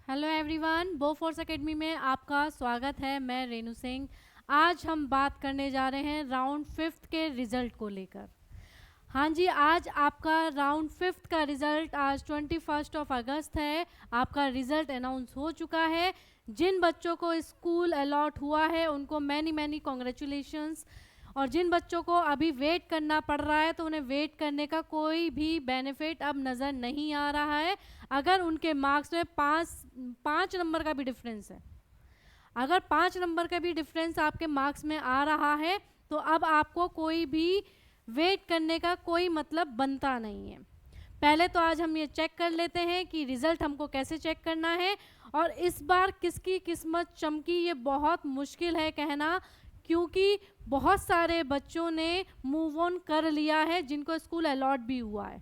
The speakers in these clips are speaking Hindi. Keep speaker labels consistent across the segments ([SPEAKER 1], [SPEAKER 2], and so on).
[SPEAKER 1] हेलो एवरीवन, बोफोर्स एकेडमी में आपका स्वागत है। मैं रेनू सिंह। आज हम बात करने जा रहे हैं राउंड 5th के रिज़ल्ट को लेकर। हाँ जी, आज आपका राउंड 5th का रिज़ल्ट आज 21 अगस्त है। आपका रिज़ल्ट अनाउंस हो चुका है। जिन बच्चों को स्कूल अलॉट हुआ है उनको मैनी कॉन्ग्रेचुलेशंस, और जिन बच्चों को अभी वेट करना पड़ रहा है तो उन्हें वेट करने का कोई भी बेनिफिट अब नज़र नहीं आ रहा है। अगर उनके मार्क्स में पाँच नंबर का भी डिफरेंस है, अगर 5 नंबर का भी डिफरेंस आपके मार्क्स में आ रहा है तो अब आपको कोई भी वेट करने का कोई मतलब बनता नहीं है। पहले तो आज हम ये चेक कर लेते हैं कि रिज़ल्ट हमको कैसे चेक करना है, और इस बार किसकी किस्मत चमकी ये बहुत मुश्किल है कहना, क्योंकि बहुत सारे बच्चों ने मूव ऑन कर लिया है जिनको स्कूल अलॉट भी हुआ है।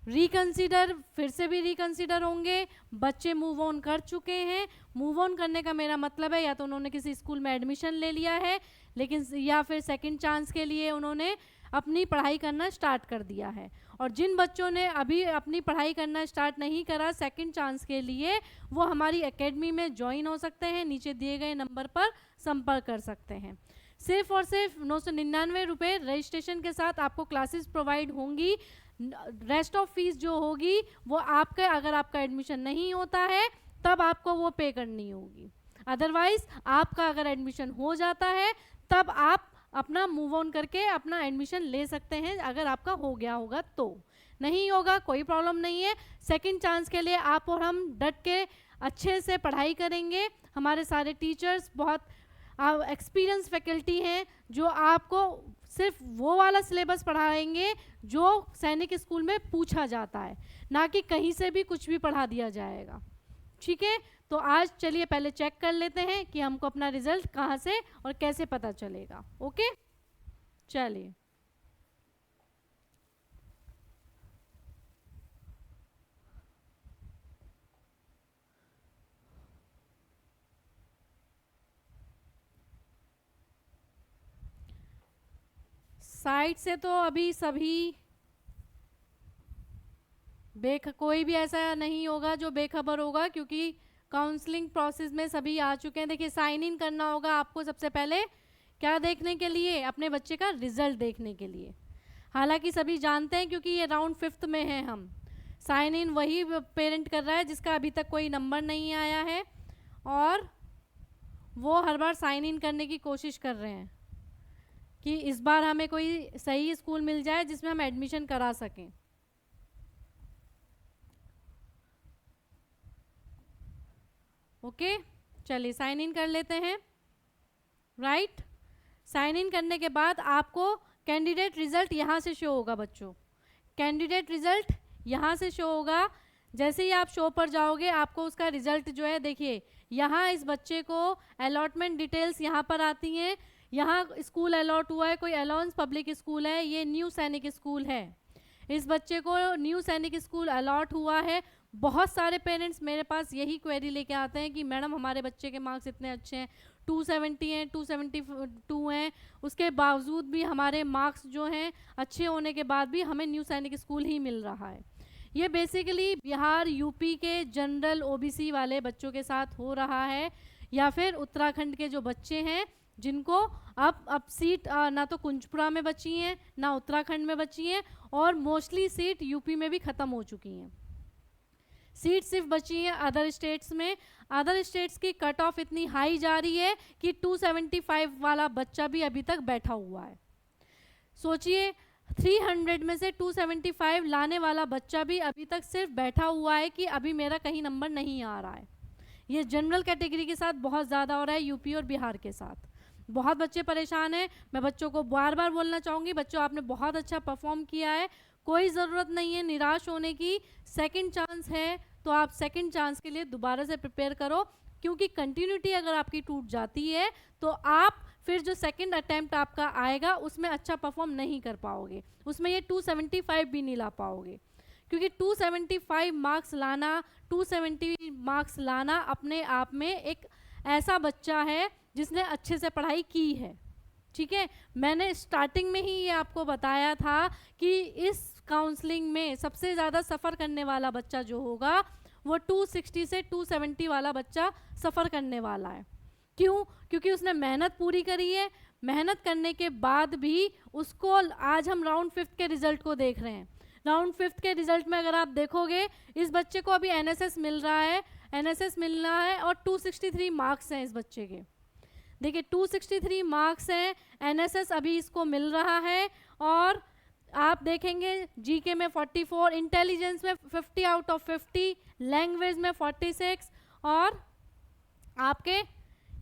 [SPEAKER 1] रिकंसीडर फिर से भी रिकंसीडर होंगे। बच्चे मूव ऑन कर चुके हैं। मूव ऑन करने का मेरा मतलब है या तो उन्होंने किसी स्कूल में एडमिशन ले लिया है, लेकिन या फिर सेकंड चांस के लिए उन्होंने अपनी पढ़ाई करना स्टार्ट कर दिया है। और जिन बच्चों ने अभी अपनी पढ़ाई करना स्टार्ट नहीं करा सेकंड चांस के लिए, वो हमारी एकेडमी में ज्वाइन हो सकते हैं। नीचे दिए गए नंबर पर संपर्क कर सकते हैं। सिर्फ और सिर्फ 999 रुपये रजिस्ट्रेशन के साथ आपको क्लासेस प्रोवाइड होंगी। रेस्ट ऑफ फीस जो होगी वो आपके, अगर आपका एडमिशन नहीं होता है तब आपको वो पे करनी होगी। अदरवाइज आपका अगर एडमिशन हो जाता है तब आप अपना मूव ऑन करके अपना एडमिशन ले सकते हैं, अगर आपका हो गया होगा तो। नहीं होगा कोई प्रॉब्लम नहीं है। सेकंड चांस के लिए आप और हम डट के अच्छे से पढ़ाई करेंगे। हमारे सारे टीचर्स बहुत एक्सपीरियंस फैकल्टी हैं जो आपको सिर्फ वो वाला सिलेबस पढ़ाएंगे जो सैनिक स्कूल में पूछा जाता है, ना कि कहीं से भी कुछ भी पढ़ा दिया जाएगा। ठीक है, तो आज चलिए पहले चेक कर लेते हैं कि हमको अपना रिजल्ट कहाँ से और कैसे पता चलेगा। ओके, चलिए। साइट से तो अभी सभी कोई भी ऐसा नहीं होगा जो बेखबर होगा, क्योंकि काउंसलिंग प्रोसेस में सभी आ चुके हैं। देखिए, साइन इन करना होगा आपको सबसे पहले। क्या देखने के लिए? अपने बच्चे का रिजल्ट देखने के लिए। हालांकि सभी जानते हैं क्योंकि ये राउंड 5th में है हम। साइन इन वही पेरेंट कर रहा है जिसका अभी तक कोई नंबर नहीं आया है, और वो हर बार साइन इन करने की कोशिश कर रहे हैं कि इस बार हमें कोई सही स्कूल मिल जाए जिसमें हम एडमिशन करा सकें। ओके, चलिए साइन इन कर लेते हैं। राइट, साइन इन करने के बाद आपको कैंडिडेट रिजल्ट यहाँ से शो होगा बच्चों। कैंडिडेट रिजल्ट यहाँ से शो होगा। जैसे ही आप शो पर जाओगे आपको उसका रिजल्ट जो है, देखिए यहाँ इस बच्चे को अलॉटमेंट डिटेल्स यहाँ पर आती हैं। यहाँ स्कूल अलॉट हुआ है, कोई अलाउंस पब्लिक स्कूल है, ये न्यू सैनिक स्कूल है। इस बच्चे को न्यू सैनिक स्कूल अलॉट हुआ है। बहुत सारे पेरेंट्स मेरे पास यही क्वेरी लेके आते हैं कि मैडम हमारे बच्चे के मार्क्स इतने अच्छे हैं, 270 हैं, 272 हैं, उसके बावजूद भी हमारे मार्क्स जो हैं अच्छे होने के बाद भी हमें न्यू सैनिक स्कूल ही मिल रहा है। ये बेसिकली बिहार यूपी के जनरल ओबीसी वाले बच्चों के साथ हो रहा है, या फिर उत्तराखंड के जो बच्चे हैं जिनको अब सीट ना तो कुंजपुरा में बची हैं ना उत्तराखंड में बची हैं, और मोस्टली सीट यूपी में भी ख़त्म हो चुकी हैं। सीट सिर्फ बची हैं अदर स्टेट्स में। अदर स्टेट्स की कट ऑफ इतनी हाई जा रही है कि 275 वाला बच्चा भी अभी तक बैठा हुआ है। सोचिए, 300 में से 275 लाने वाला बच्चा भी अभी तक सिर्फ बैठा हुआ है कि अभी मेरा कहीं नंबर नहीं आ रहा है। ये जनरल कैटेगरी के साथ बहुत ज़्यादा हो रहा है, यूपी और बिहार के साथ। बहुत बच्चे परेशान हैं। मैं बच्चों को बार बार बोलना चाहूँगी, बच्चों आपने बहुत अच्छा परफॉर्म किया है, कोई ज़रूरत नहीं है निराश होने की। सेकंड चांस है तो आप सेकंड चांस के लिए दोबारा से प्रिपेयर करो, क्योंकि कंटिन्यूटी अगर आपकी टूट जाती है तो आप फिर जो सेकंड अटैम्प्ट आपका आएगा उसमें अच्छा परफॉर्म नहीं कर पाओगे, उसमें ये 275 भी नहीं ला पाओगे। क्योंकि 275 मार्क्स लाना, 270 मार्क्स लाना अपने आप में एक ऐसा बच्चा है जिसने अच्छे से पढ़ाई की है। ठीक है, मैंने स्टार्टिंग में ही ये आपको बताया था कि इस काउंसलिंग में सबसे ज़्यादा सफ़र करने वाला बच्चा जो होगा वो 260 से 270 वाला बच्चा सफ़र करने वाला है। क्यों? क्योंकि उसने मेहनत पूरी करी है, मेहनत करने के बाद भी उसको आज हम राउंड 5 के रिजल्ट को देख रहे हैं। राउंड 5 के रिजल्ट में अगर आप देखोगे, इस बच्चे को अभी एनएसएस मिल रहा है, एनएसएस मिल रहा है और 263 मार्क्स हैं इस बच्चे के। देखिए 263 मार्क्स हैं, एनएसएस अभी इसको मिल रहा है। और आप देखेंगे जीके में 44, इंटेलिजेंस में 50 आउट ऑफ 50, लैंग्वेज में 46 और आपके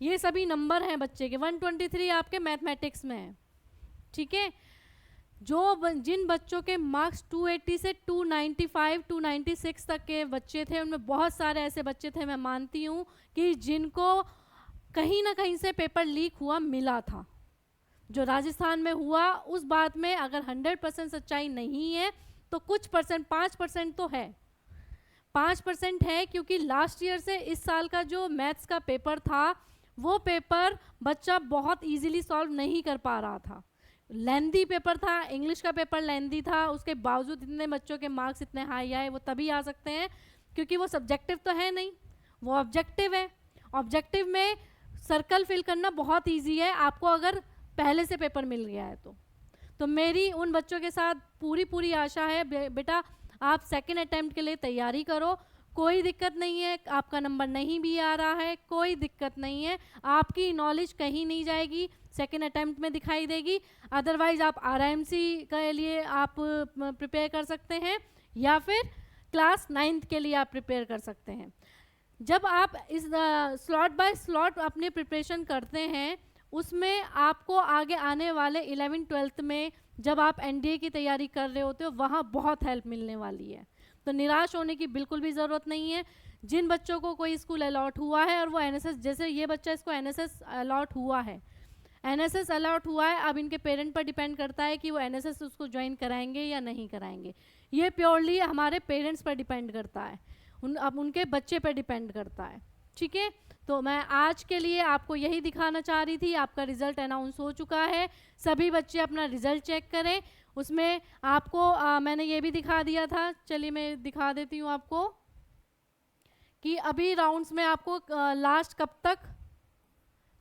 [SPEAKER 1] ये सभी नंबर हैं बच्चे के। 123 आपके मैथमेटिक्स में है। ठीक है, जिन बच्चों के मार्क्स 280 से 295, 296 तक के बच्चे थे, उनमें बहुत सारे ऐसे बच्चे थे, मैं मानती हूँ कि जिनको कहीं ना कहीं से पेपर लीक हुआ मिला था। जो राजस्थान में हुआ उस बात में अगर 100% सच्चाई नहीं है तो कुछ परसेंट, 5% तो है, 5% है, क्योंकि लास्ट ईयर से इस साल का जो मैथ्स का पेपर था वो पेपर बच्चा बहुत इजीली सॉल्व नहीं कर पा रहा था। लेंदी पेपर था, इंग्लिश का पेपर लेंदी था, उसके बावजूद इतने बच्चों के मार्क्स इतने हाई आए। वो तभी आ सकते हैं क्योंकि वो सब्जेक्टिव तो है नहीं, वो ऑब्जेक्टिव है। ऑब्जेक्टिव में सर्कल फिल करना बहुत इजी है आपको अगर पहले से पेपर मिल गया है तो मेरी उन बच्चों के साथ पूरी आशा है बेटा, आप सेकेंड अटेम्प्ट के लिए तैयारी करो, कोई दिक्कत नहीं है। आपका नंबर नहीं भी आ रहा है, कोई दिक्कत नहीं है, आपकी नॉलेज कहीं नहीं जाएगी, सेकेंड अटेम्प्ट में दिखाई देगी। अदरवाइज आप आरआईएमसी के लिए आप प्रिपेयर कर सकते हैं या फिर क्लास 9th के लिए आप प्रिपेयर कर सकते हैं। जब आप इस स्लॉट बाय स्लॉट अपनी प्रिपरेशन करते हैं, उसमें आपको आगे आने वाले 11th-12th में जब आप एनडीए की तैयारी कर रहे होते हो वहाँ बहुत हेल्प मिलने वाली है। तो निराश होने की बिल्कुल भी ज़रूरत नहीं है। जिन बच्चों को कोई स्कूल अलॉट हुआ है और वो एनएसएस, जैसे ये बच्चा, इसको एनएसएस अलॉट हुआ है, एनएसएस अलॉट हुआ है, अब इनके पेरेंट पर डिपेंड करता है कि वो एनएसएस उसको ज्वाइन कराएंगे या नहीं कराएंगे। ये प्योरली हमारे पेरेंट्स पर डिपेंड करता है, अब उनके बच्चे पर डिपेंड करता है। ठीक है, तो मैं आज के लिए आपको यही दिखाना चाह रही थी। आपका रिजल्ट अनाउंस हो चुका है, सभी बच्चे अपना रिजल्ट चेक करें। उसमें आपको मैंने ये भी दिखा दिया था, चलिए मैं दिखा देती हूँ आपको कि अभी राउंड्स में आपको लास्ट कब तक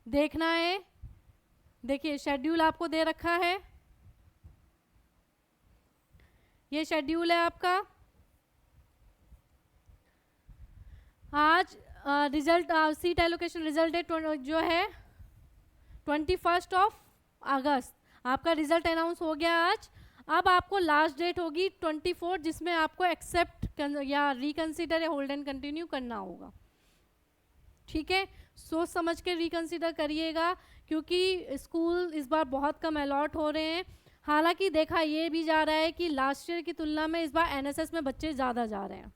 [SPEAKER 1] देखना है। देखिए शेड्यूल आपको दे रखा है, ये शेड्यूल है आपका। आज result seat allocation result date जो है 21 अगस्त, आपका रिजल्ट अनाउंस हो गया आज। अब आपको लास्ट डेट होगी 24, जिसमें आपको एक्सेप्ट या रिकंसिडर या होल्ड एंड कंटिन्यू करना होगा। ठीक है, सोच समझ के रिकंसिडर करिएगा, क्योंकि स्कूल इस बार बहुत कम अलॉट हो रहे हैं। हालांकि देखा ये भी जा रहा है कि लास्ट ईयर की तुलना में इस बार एनएसएस में बच्चे ज़्यादा जा रहे हैं,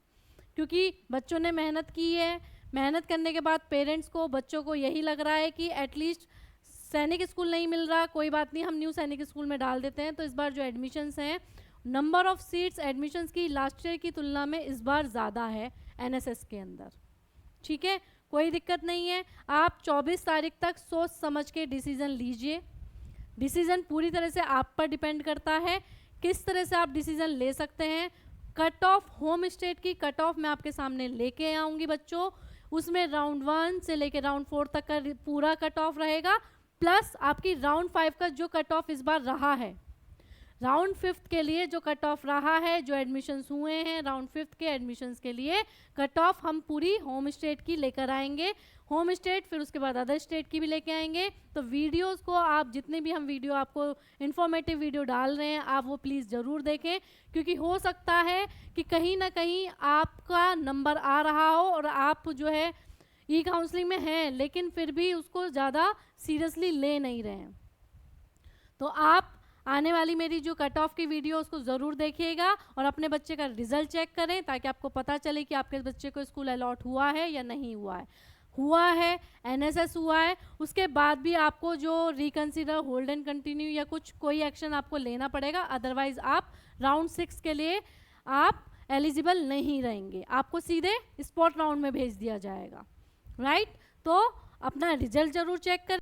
[SPEAKER 1] क्योंकि बच्चों ने मेहनत की है। मेहनत करने के बाद पेरेंट्स को, बच्चों को यही लग रहा है कि एटलीस्ट सैनिक स्कूल नहीं मिल रहा, कोई बात नहीं, हम न्यू सैनिक स्कूल में डाल देते हैं। तो इस बार जो एडमिशन्स हैं, नंबर ऑफ सीट्स एडमिशन्स की लास्ट ईयर की तुलना में इस बार ज़्यादा है एनएसएस के अंदर। ठीक है, कोई दिक्कत नहीं है। आप 24 तारीख तक सोच समझ के डिसीज़न लीजिए। डिसीज़न पूरी तरह से आप पर डिपेंड करता है, किस तरह से आप डिसीज़न ले सकते हैं। कट ऑफ, होम स्टेट की कट ऑफ मैं आपके सामने लेके आऊँगी बच्चों, उसमें राउंड 1 से लेकर राउंड 4 तक का पूरा कट ऑफ रहेगा, प्लस आपकी राउंड 5 का जो कट ऑफ इस बार रहा है, राउंड 5 के लिए जो कट ऑफ रहा है, जो एडमिशन्स हुए हैं राउंड 5 के एडमिशन्स के लिए कट ऑफ हम पूरी होम स्टेट की लेकर आएंगे। होम स्टेट फिर उसके बाद अदर स्टेट की भी लेके आएंगे। तो वीडियोस को आप, जितने भी हम वीडियो आपको इन्फॉर्मेटिव वीडियो डाल रहे हैं, आप वो प्लीज़ ज़रूर देखें, क्योंकि हो सकता है कि कहीं ना कहीं आपका नंबर आ रहा हो और आप जो है ई काउंसलिंग में हैं, लेकिन फिर भी उसको ज़्यादा सीरियसली ले नहीं रहे हैं। तो आप आने वाली मेरी जो कट ऑफ की वीडियो उसको ज़रूर देखिएगा और अपने बच्चे का रिजल्ट चेक करें, ताकि आपको पता चले कि आपके बच्चे को स्कूल अलॉट हुआ है या नहीं हुआ है। हुआ है, एनएसएस हुआ है, उसके बाद भी आपको जो रिकंसिडर, होल्ड एंड कंटिन्यू या कुछ कोई एक्शन आपको लेना पड़ेगा, अदरवाइज आप राउंड 6 के लिए आप एलिजिबल नहीं रहेंगे, आपको सीधे स्पॉट राउंड में भेज दिया जाएगा। राइट, तो अपना रिजल्ट ज़रूर चेक करें।